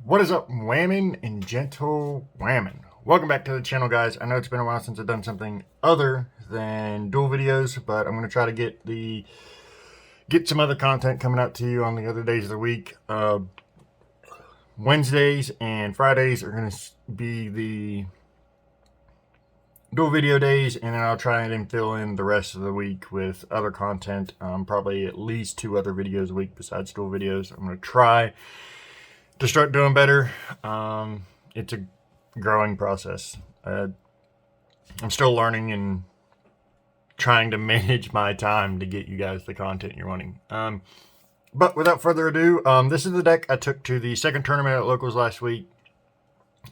What is up, whammin' and gentle whammin'? Welcome back to the channel, guys. I know it's been a while since I've done something other than duel videos, but I'm going to try to get some other content coming out to you on the other days of the week. Wednesdays and Fridays are going to be the dual video days, and then I'll try and fill in the rest of the week with other content. Probably at least 2 other videos a week besides dual videos. I'm going to try to start doing better. It's a growing process. I'm still learning and trying to manage my time to get you guys the content you're wanting. But without further ado, this is the deck I took to the second tournament at Locals last week.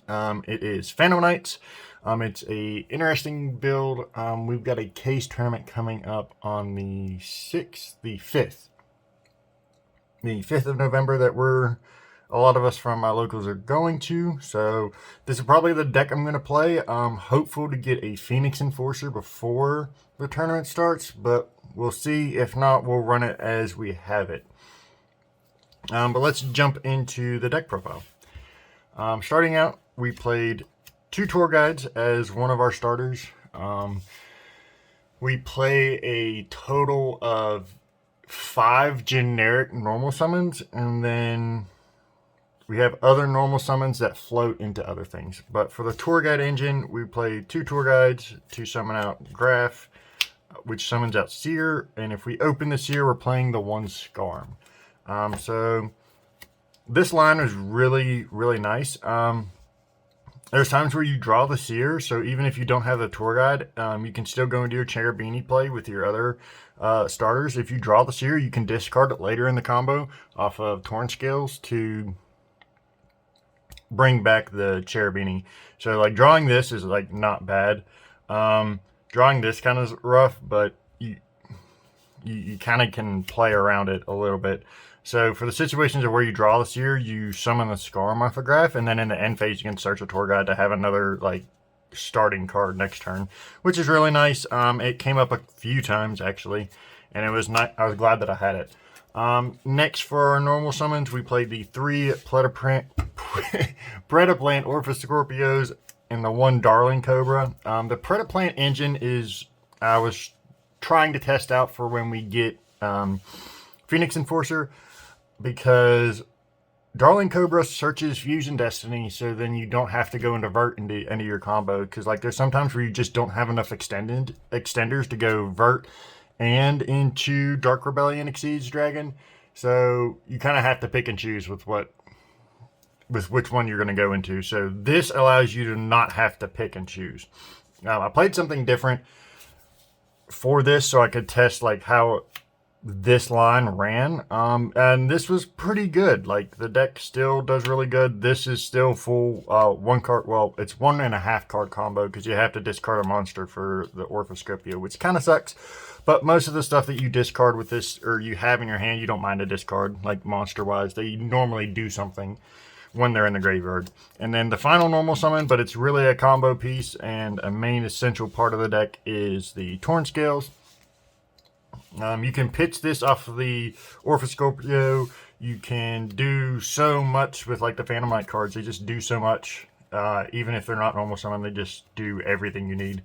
It is Phantom Knights. It's a interesting build. We've got a case tournament coming up on the 5th of November that a lot of us from my locals are going to. So this is probably the deck I'm going to play. I'm hopeful to get a Phoenix Enforcer before the tournament starts, but we'll see. If not, we'll run it as we have it. But let's jump into the deck profile. Starting out, we played 2 tour guides as one of our starters. We play a total of 5 generic normal summons, and then we have other normal summons that float into other things. But for the tour guide engine, we play 2 tour guides to summon out Graph, which summons out Seer. And if we open the Seer, we're playing the 1 Scarm. So this line is really, really nice. There's times where you draw the Seer, so even if you don't have the tour guide, you can still go into your Cherubini play with your other starters. If you draw the Seer, you can discard it later in the combo off of Torn Scales to bring back the Cherubini. So like drawing this is like not bad. Drawing this kind of rough, but you kind of can play around it a little bit. So for the situations of where you draw the Seer, you summon the Scarm off a Graph, and then in the end phase you can search a tour guide to have another like starting card next turn, which is really nice. It came up a few times actually, and it was not. I was glad that I had it. Next for our normal summons, we played the 3 Predaplant Orphis Scorpios and the 1 Darling Cobra. The Predaplant engine I was trying to test out for when we get Phoenix Enforcer, because Darling Cobra searches Fusion Destiny, so then you don't have to go into Vert into your combo, because like there's sometimes where you just don't have enough extenders to go Vert and into Dark Rebellion Exceeds Dragon. So you kind of have to pick and choose with which one you're going to go into. So this allows you to not have to pick and choose. Now I played something different for this so I could test like how this line ran, and this was pretty good. Like the deck still does really good. This is still full 1 card, well it's 1.5 card combo, because you have to discard a monster for the Orphoscopio, which kind of sucks, but most of the stuff that you discard with this, or you have in your hand, you don't mind a discard, like monster wise. They normally do something when they're in the graveyard. And then the final normal summon, but it's really a combo piece, and a main essential part of the deck is the Torn Scales. You can pitch this off of the Orphoscopio. You can do so much with like the Phantom Knight cards. They just do so much. Even if they're not normal summon, they just do everything you need.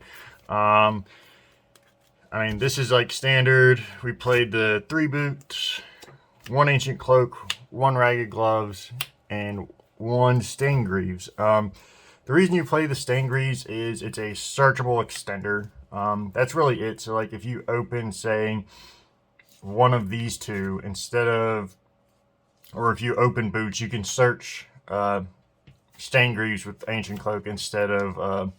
I mean, this is like standard. We played the 3 Boots, 1 Ancient Cloak, 1 Ragged Gloves, and 1 Staingreaves. The reason you play the Staingreaves is it's a searchable extender. That's really it. So like if you open, say, one of these 2 instead of, or if you open Boots, you can search Staingreaves with Ancient Cloak instead of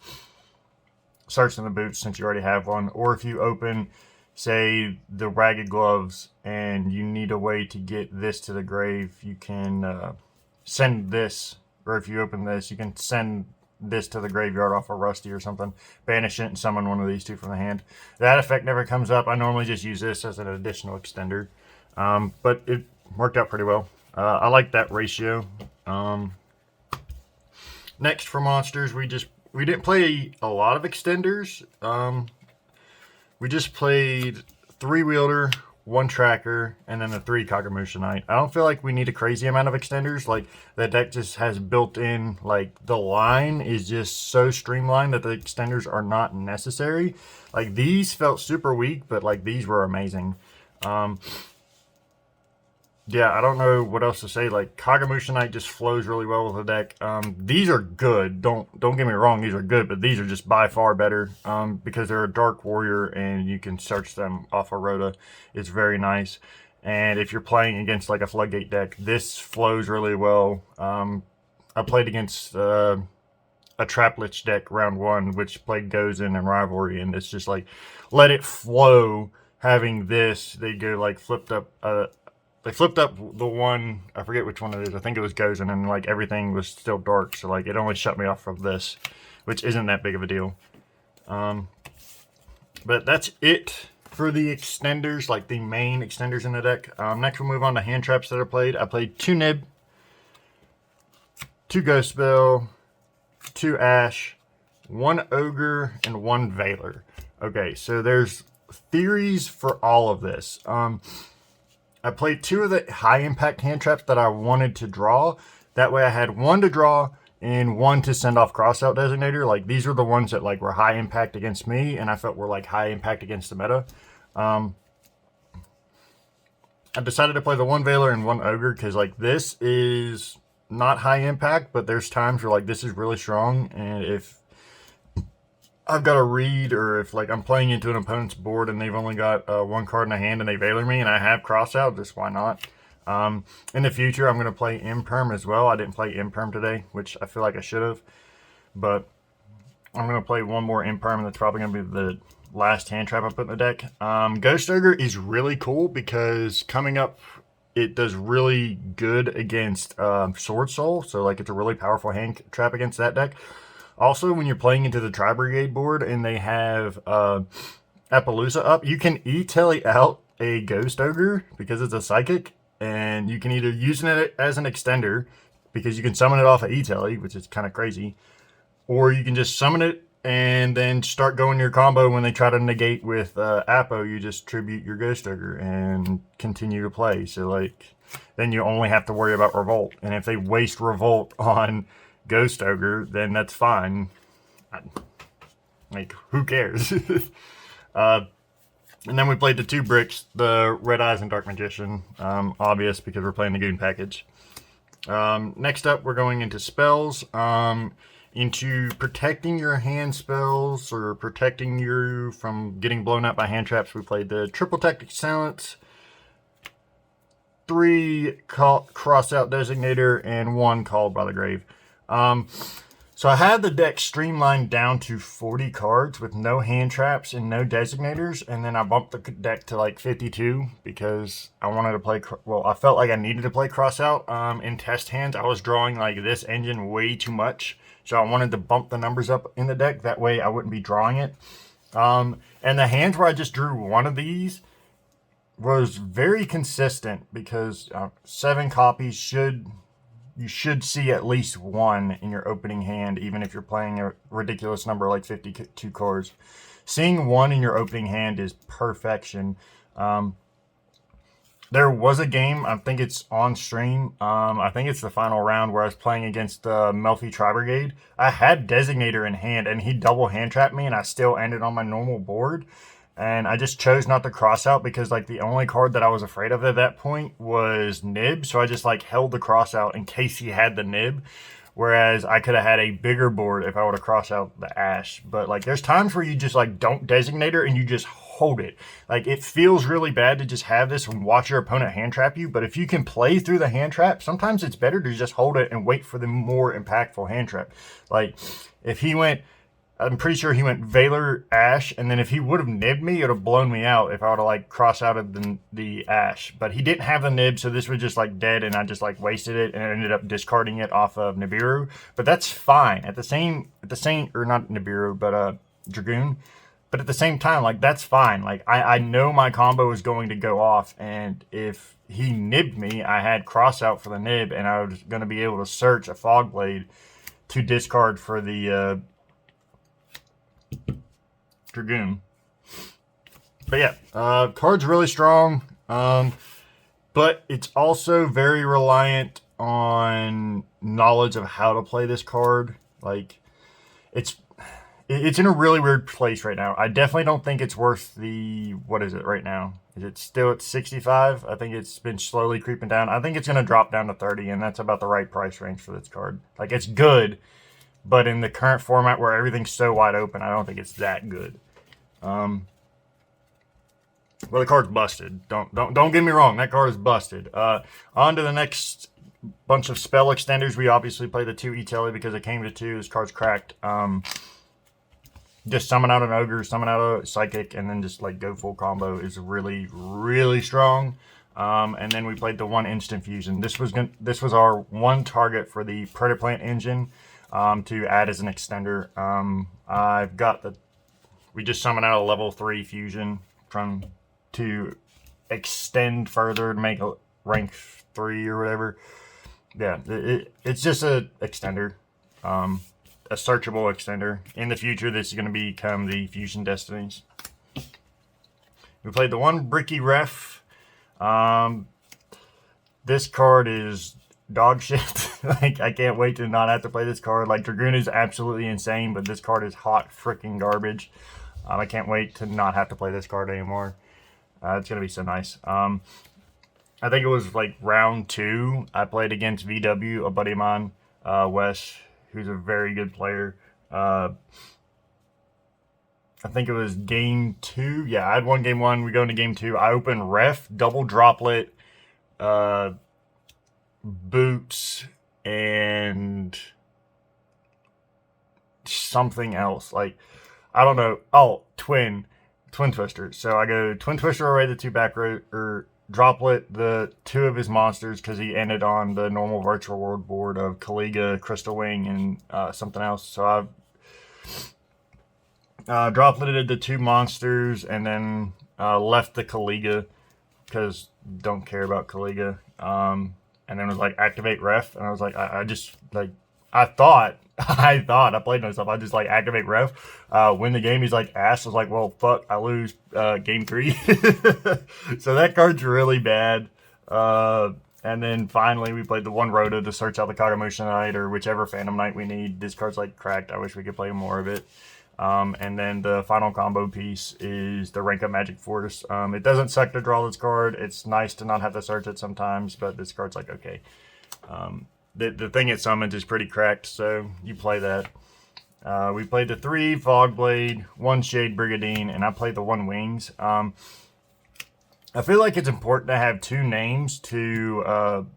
searching the Boots, since you already have one. Or if you open, say, the Ragged Gloves and you need a way to get this to the grave, you can send this, or if you open this, you can send this to the graveyard off a Rusty or something, banish it, and summon one of these 2 from the hand. That effect never comes up. I normally just use this as an additional extender, but it worked out pretty well. I like that ratio. Next for monsters, we didn't play a lot of extenders. We just played 3 Wielder, 1 tracker, and then the 3 Kagamusha Knight. I don't feel like we need a crazy amount of extenders. Like, the deck just has built in, like, the line is just so streamlined that the extenders are not necessary. Like, these felt super weak, but, like, these were amazing. Yeah, I don't know what else to say. Like, Kagamusha Knight just flows really well with the deck. These are good. Don't get me wrong, these are good, but these are just by far better because they're a Dark Warrior and you can search them off of Rhoda. It's very nice. And if you're playing against like a Floodgate deck, this flows really well. I played against a Traplich deck round 1, which played Gozen and Rivalry, and it's just like, let it flow. Having this, they go like flipped up. They flipped up the one, I forget which one it is, I think it was Gozen, and like everything was still dark, so like it only shut me off from this, which isn't that big of a deal. But that's it for the extenders, like the main extenders in the deck. Next we'll move on to hand traps that I played. I played 2 Nib, 2 Ghost Spell, 2 Ash, 1 Ogre, and 1 Veiler. Okay, so there's theories for all of this. I played 2 of the high impact hand traps that I wanted to draw. That way I had 1 to draw and 1 to send off crossout designator. Like, these were the ones that like were high impact against me and I felt were like high impact against the meta. I decided to play the 1 Veiler and 1 Ogre because like this is not high impact, but there's times where like this is really strong, and if I've got a read, or if like I'm playing into an opponent's board and they've only got 1 card in the hand and they Veiler me and I have crossout, just why not? In the future, I'm going to play Imperm as well. I didn't play Imperm today, which I feel like I should have, but I'm going to play 1 more Imperm, and that's probably going to be the last hand trap I put in the deck. Ghost Ogre is really cool because coming up, it does really good against Sword Soul, so like it's a really powerful hand trap against that deck. Also, when you're playing into the Tri-Brigade board and they have Appaloosa up, you can E-Telly out a Ghost Ogre because it's a Psychic, and you can either use it as an extender because you can summon it off of E-Telly, which is kind of crazy, or you can just summon it and then start going your combo. When they try to negate with Appo, you just tribute your Ghost Ogre and continue to play. So, like, then you only have to worry about Revolt, and if they waste Revolt on Ghost Ogre, then that's fine. Like, who cares? And then we played the 2 bricks, the Red Eyes and Dark Magician. Obvious because we're playing the Goon package. Next up, we're going into spells. Into protecting your hand spells or protecting you from getting blown out by hand traps. We played the Triple Tactic Silence, 3 Crossout Designator, and 1 Called by the Grave. So I had the deck streamlined down to 40 cards with no hand traps and no designators, and then I bumped the deck to like 52 because I wanted to play, well, I felt like I needed to play crossout. In test hands, I was drawing like this engine way too much, so I wanted to bump the numbers up in the deck, that way I wouldn't be drawing it. And the hands where I just drew 1 of these was very consistent because 7 copies you should see at least 1 in your opening hand, even if you're playing a ridiculous number like 52 cards. Seeing 1 in your opening hand is perfection. There was a game, I think it's on stream, I think it's the final round, where I was playing against Melfi Tri-Brigade. I had Designator in hand, and he double hand trapped me, and I still ended on my normal board. And I just chose not to cross out because like the only card that I was afraid of at that point was Nib. So I just like held the cross out in case he had the Nib. Whereas I could have had a bigger board if I would have crossed out the Ash. But like there's times where you just like don't Designator and you just hold it. Like it feels really bad to just have this and watch your opponent hand trap you. But if you can play through the hand trap, sometimes it's better to just hold it and wait for the more impactful hand trap. Like if he went, I'm pretty sure he went Veiler, Ash, and then if he would have nibbed me, it would have blown me out if I would have like crossed out of the Ash. But he didn't have the nib, so this was just like dead, and I just like wasted it and ended up discarding it off of Nibiru. But that's fine. At the same, or not Nibiru, but Dragoon. But at the same time, like that's fine. Like I know my combo is going to go off, and if he nibbed me, I had cross out for the nib, and I was going to be able to search a Fog Blade to discard for the Dragoon. But yeah, card's really strong. But it's also very reliant on knowledge of how to play this card. Like, it's it's in a really weird place right now. I definitely don't think it's worth the, what is it right now? Is it still at 65? I think it's been slowly creeping down. I think it's going to drop down to 30, and that's about the right price range for this card. Like, it's good, but in the current format where everything's so wide open, I don't think it's that good. Well, the card's busted. Don't get me wrong. That card is busted. On to the next bunch of spell extenders. We obviously play the 2 E-Telly because it came to 2. This card's cracked. Just summon out an ogre, summon out a psychic, and then just like go full combo is really, really strong. And then we played the 1 instant fusion. This was our 1 target for the Predator Plant engine to add as an extender. I've got we just summoned out a level 3 fusion to extend further to make a rank 3 or whatever. Yeah, it's just a extender. A searchable extender. In the future, this is going to become the Fusion Destinies. We played the 1 Bricky Ref. This card is dog shit. Like, I can't wait to not have to play this card. Like, Dragoon is absolutely insane, but this card is hot freaking garbage. I can't wait to not have to play this card anymore. It's going to be so nice. I think it was like round 2. I played against VW, a buddy of mine, Wes, who's a very good player. I think it was game 2. Yeah, I had won game 1. We go into game 2. I open Ref, double droplet, boots, and something else. Like, I don't know. Oh, Twin Twister. So I go Twin Twister away the 2 back row, or droplet the 2 of his monsters because he ended on the normal virtual world board of Kaliga, Crystal Wing, and something else. So I dropleted the 2 monsters and then left the Kaliga because don't care about Kaliga. And then was like activate Ref, and I was like, I just like I thought I played myself. I just like activate Ref, win the game. He's like ass. I was like, well, fuck, I lose game 3. So that card's really bad. And then finally we played the 1 Rhoda to search out the Kagamusha Knight or whichever Phantom Knight we need. This card's like cracked. I wish we could play more of it. And then the final combo piece is the Rank Up Magic Force. It doesn't suck to draw this card. It's nice to not have to search it sometimes, but this card's like okay. The thing it summons is pretty cracked, so you play that. We played the 3 Fogblade, 1 Shade Brigadine, and I played the 1 Wings. I feel like it's important to have 2 names to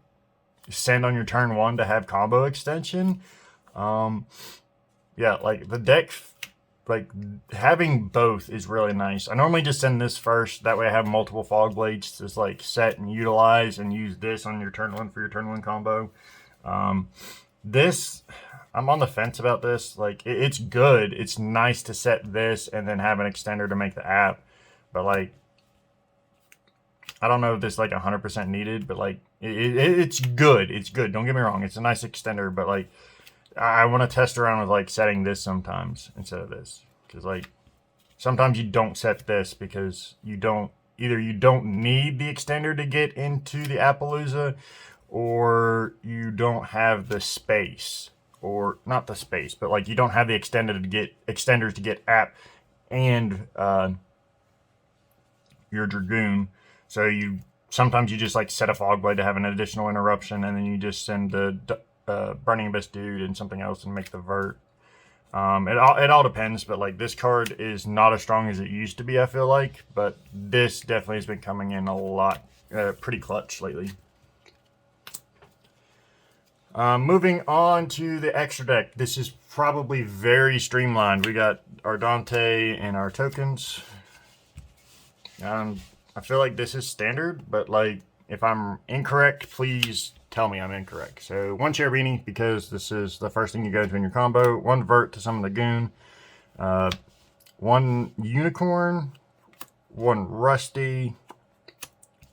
send on your turn 1 to have combo extension. Yeah, like the deck, like having both is really nice. I normally just send this first, that way I have multiple Fogblades to like set and utilize and use this on your turn 1 for your turn 1 combo. This, I'm on the fence about this. Like, it's good. It's nice to set this and then have an extender to make the app. But, like, I don't know if this, like, 100% needed. But, like, it's good. It's good. Don't get me wrong. It's a nice extender. But, like, I want to test around with, like, setting this sometimes instead of this. Because, like, sometimes you don't set this because you don't need the extender to get into the Appaloosa, or you don't have the space, or not the space, but like you don't have the extenders to get app and your Dragoon. So sometimes you just like set a Fogblade to have an additional interruption, and then you just send the Burning Abyss dude and something else and make the vert. It all depends, but like this card is not as strong as it used to be, I feel like, but this definitely has been coming in a lot, pretty clutch lately. Moving on to the extra deck. This is probably very streamlined. We got our Dante and our tokens. I feel like this is standard, but like if I'm incorrect, please tell me I'm incorrect. So 1 Cherubini, because this is the first thing you go to in your combo. 1 Vert to summon the Goon. 1 Unicorn. 1 Rusty.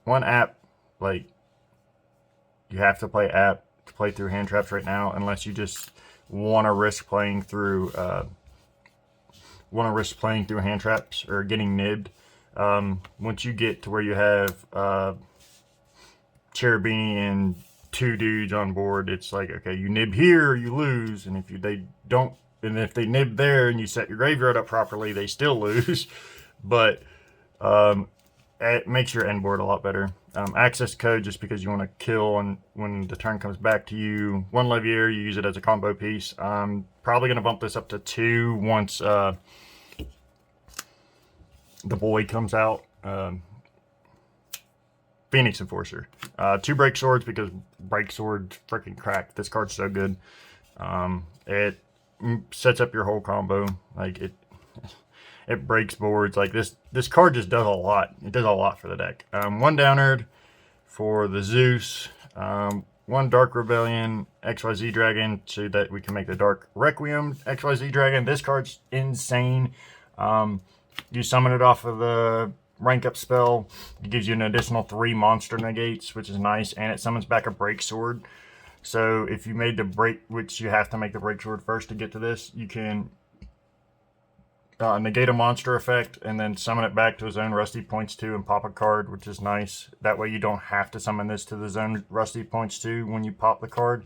1 App. Like, you have to play App to play through hand traps right now, unless you just want to risk playing through hand traps or getting nibbed. Once you get to where you have Cherubini and 2 dudes on board, it's like, okay, you nib here, you lose, and if they nib there and you set your graveyard up properly, they still lose. But it makes your end board a lot better. Access code, just because you want to kill, and when the turn comes back to you, 1 Levier, you use it as a combo piece. I'm probably going to bump this up to 2 once the boy comes out. Phoenix Enforcer. 2 break swords, because break sword freaking cracked. This card's so good. It sets up your whole combo. Like it breaks boards. Like this card just does a lot. It does a lot for the deck. 1 Downerd for the Zeus. 1 Dark Rebellion XYZ Dragon, so that we can make the Dark Requiem XYZ Dragon. This card's insane. You summon it off of the rank up spell. It gives you an additional 3 monster negates, which is nice, and it summons back a break sword. So if you made the break, which you have to make the break sword first to get to this, you can negate a monster effect and then summon it back to his own Rusty Points 2 and pop a card, which is nice. That way you don't have to summon this to the zone Rusty Points 2 when you pop the card.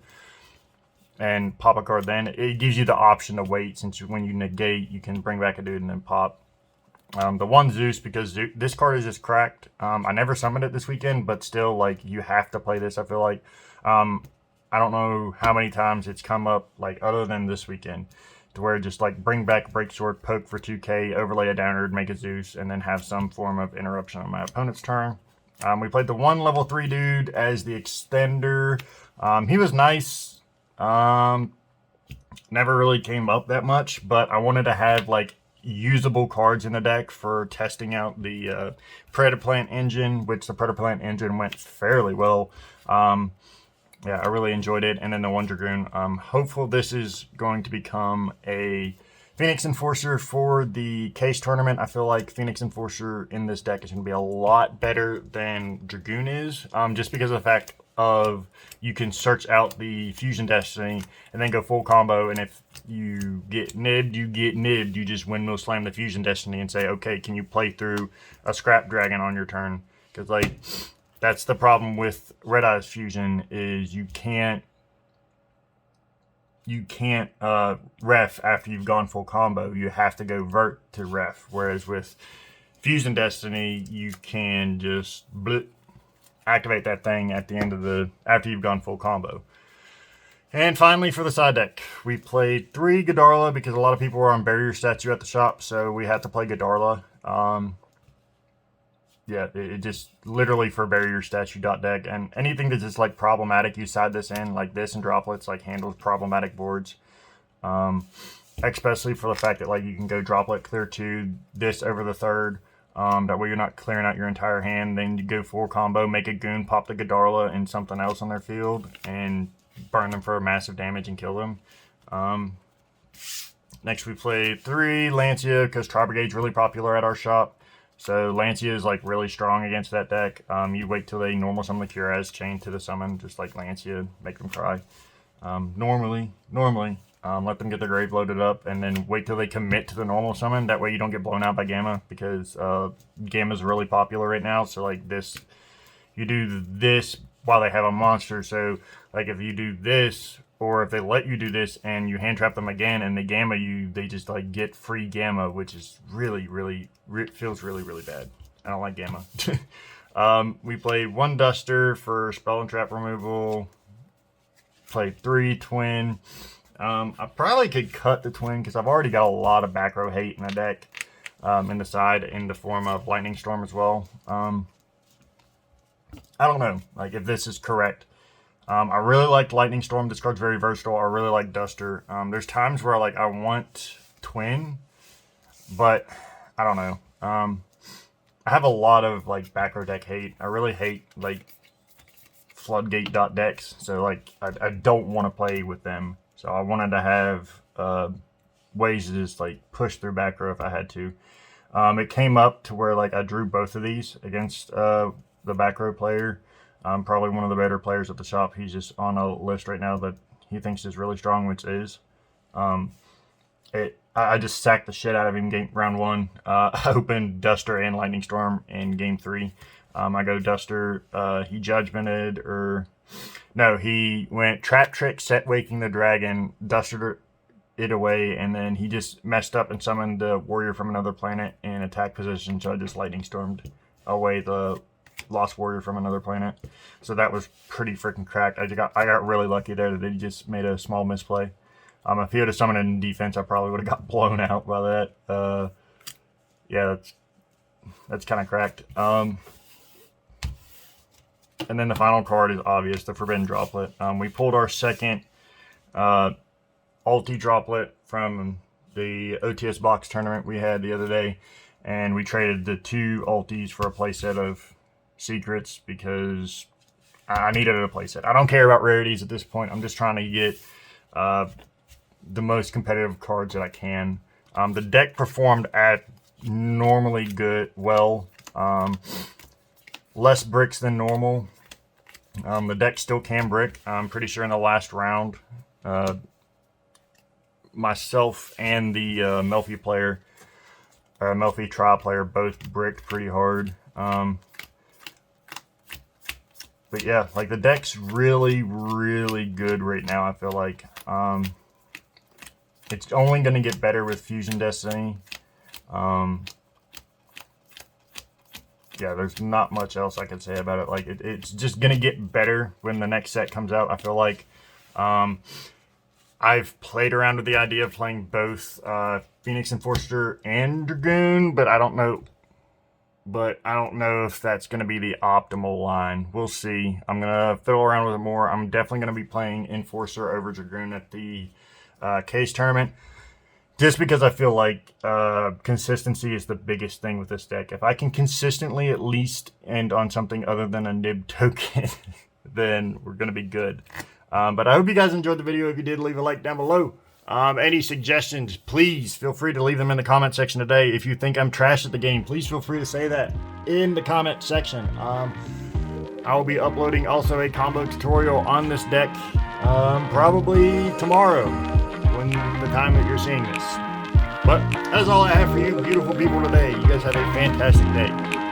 And pop a card then. It gives you the option to wait, since when you negate, you can bring back a dude and then pop. The 1 Zeus, because this card is just cracked. I never summoned it this weekend, but still, like, you have to play this, I feel like. I don't know how many times it's come up, like, other than this weekend, to where just, like, bring back break sword, poke for 2k, overlay a Downerd, make a Zeus, and then have some form of interruption on my opponent's turn. We played the 1 level 3 dude as the extender. He was nice. Never really came up that much, but I wanted to have, like, usable cards in the deck for testing out the Predator Plant engine, which the Predator Plant engine went fairly well. Yeah, I really enjoyed it. And then the 1 Dragoon. Hopeful this is going to become a Phoenix Enforcer for the Case tournament. I feel like Phoenix Enforcer in this deck is going to be a lot better than Dragoon is, just because of the fact of you can search out the Fusion Destiny and then go full combo, and if you get nibbed, you get nibbed. You just windmill slam the Fusion Destiny and say, okay, can you play through a Scrap Dragon on your turn? Because, like, that's the problem with Red Eyes Fusion, is you can't ref after you've gone full combo. You have to go vert to ref, whereas with Fusion Destiny, you can just activate that thing at the end of after you've gone full combo. And finally, for the side deck, we played 3 Godarla, because a lot of people were on Barrier Statue at the shop, so we had to play Godarla. Yeah, it just literally for Barrier Statue deck, and anything that's just, like, problematic, you side this in, like this and Droplets, like, handles problematic boards. Especially for the fact that, like, you can go Droplet, clear 2, this over the 3rd. That way you're not clearing out your entire hand. Then you go full combo, make a Goon, pop the Godarla and something else on their field, and burn them for massive damage and kill them. Next we played 3 Lancia, because Tri-Brigade's really popular at our shop. So Lancia is, like, really strong against that deck. You wait till they normal summon the Curaz, chain to the summon, just like Lancia, make them cry. Normally, let them get their grave loaded up, and then wait till they commit to the normal summon. That way you don't get blown out by Gamma, because Gamma's really popular right now. So, like, this, you do this while they have a monster. So, like, if you do this, or if they let you do this and you hand trap them again and they Gamma you, they just, like, get free Gamma, which is really, feels really, really bad. I don't like Gamma. We played 1 Duster for spell and trap removal. Played 3 Twin. I probably could cut the Twin, because I've already got a lot of back row hate in the deck, in the side, in the form of Lightning Storm as well. I don't know, like, if this is correct. I really like Lightning Storm. This card's very versatile. I really like Duster. There's times where, like, I want Twin, but I don't know. I have a lot of, like, back row deck hate. I really hate, like, Floodgate decks, so, like, I don't want to play with them. So I wanted to have ways to just, like, push through back row if I had to. It came up to where, like, I drew both of these against the back row player. Probably one of the better players at the shop. He's just on a list right now that he thinks is really strong, which is. I just sacked the shit out of him round one. I opened Duster and Lightning Storm in game 3. I go Duster. He judgmented, or no, he went Trap Trick, Set Waking the Dragon, Dustered it away, and then he just messed up and summoned the Warrior from another planet in attack position, so I just Lightning Stormed away the Lost Warrior from another planet. So that was pretty freaking cracked. I got really lucky there that he just made a small misplay. If he would have summoned in defense, I probably would have got blown out by that. Yeah, that's kind of cracked. And then the final card is obvious, the Forbidden Droplet. We pulled our second ulti droplet from the OTS box tournament we had the other day, and we traded the 2 ultis for a playset of secrets because I needed a playset. I don't care about rarities at this point. I'm just trying to get the most competitive cards that I can. The deck performed at normally well. Less bricks than normal. The deck still can brick. I'm pretty sure in the last round, myself and the Melfi player, Melfi trial player, both bricked pretty hard. But yeah, like the deck's really, really good right now, I feel like. It's only going to get better with Fusion Destiny. Yeah, there's not much else I can say about it. Like, it's just going to get better when the next set comes out, I feel like. I've played around with the idea of playing both Phoenix Enforcer and Dragoon, but I don't know if that's going to be the optimal line. We'll see. I'm going to fiddle around with it more. I'm definitely going to be playing Enforcer over Dragoon at the case tournament, just because I feel like consistency is the biggest thing with this deck. If I can consistently at least end on something other than a nib token, then we're going to be good. But I hope you guys enjoyed the video. If you did, leave a like down below. Any suggestions, please feel free to leave them in the comment section today. If you think I'm trash at the game, please feel free to say that in the comment section. I will be uploading also a combo tutorial on this deck probably tomorrow, when the time that you're seeing this. But that's all I have for you beautiful people today. You guys have a fantastic day.